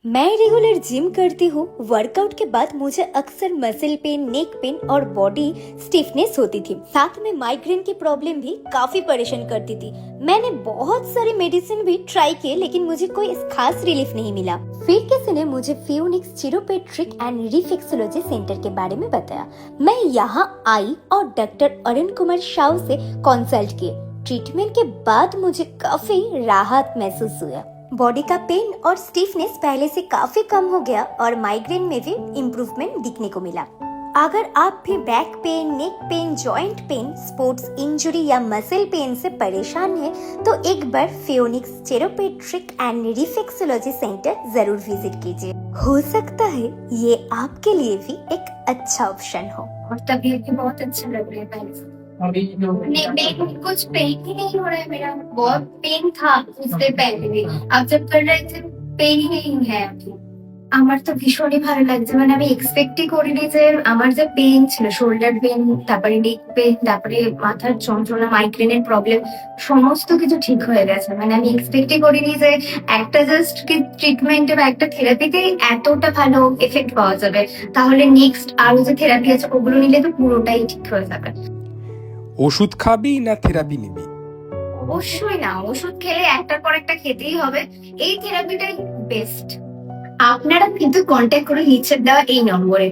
मैं regular gym करती हूँ। वर्कआउट के बाद मुझे अक्सर मसल पेन, नेक पेन और बॉडी स्टिफनेस होती थी। साथ में माइग्रेन की प्रॉब्लम भी काफी परेशान करती थी। मैंने बहुत सारी मेडिसिन भी ट्राई किए, लेकिन मुझे कोई खास रिलीफ नहीं मिला। फिर किसी ने मुझे फियोनिक्स चिरोपेट्रिक एंड रिफ्लेक्सोलॉजी सेंटर के बारे में बताया। मैं यहाँ आई और डॉक्टर अरुण कुमार साहू से कंसल्ट किए। ट्रीटमेंट के बाद मुझे काफी राहत महसूस हुआ। बॉडी का पेन और स्टिफनेस पहले से काफी कम हो गया और माइग्रेन में भी इम्प्रूवमेंट दिखने को मिला। अगर आप भी back pain, neck pain, joint pain, sports injury या मसल पेन से परेशान हैं, तो एक बार फियोनिक्स चिरोपेट्रिक एंड रिफ्लेक्सोलॉजी सेंटर जरूर विजिट कीजिए। हो सकता है ये आपके लिए भी एक अच्छा ऑप्शन हो। और तबीयत भी बहुत अच्छा लग रहा है पहले से। नहीं, पेन कुछ पेन ही नहीं हो रहा है। मेरा बहुत पेन था उससे पहले भी, अब जब कर रहे थे পেন ही नहीं है अभी। আমার তো ভীষণই ভালো লাগছে, মানে আমি এক্সপেক্টই করিনি যে আমার যে পেন ছিল, শোল্ডার পেন, তারপরে নেক পেন, তারপরে মাথার যন্ত্রণা, মাইগ্রেনের প্রবলেম, সমস্ত কিছু ঠিক হয়ে গেছে। মানে আমি এক্সপেক্টই করিনি যে একটা জাস্ট ট্রিটমেন্টে বা একটা থেরাপিতে এতটা ভালো এফেক্ট পাওয়া যাবে। তাহলে নেক্সট আরো যে থেরাপি আছে ওগুলো নিলে তো পুরোটাই ঠিক হয়ে যাবে। ওষুধ খাবি না থেরাপি নিবি? অবশ্যই না, ওষুধ খেলে একটার পর একটা খেতেই হবে। এই থেরাপিটাই বেস্ট। আপনারা কিন্তু কন্ট্যাক্ট করে নিচের দেওয়া এই নম্বরে।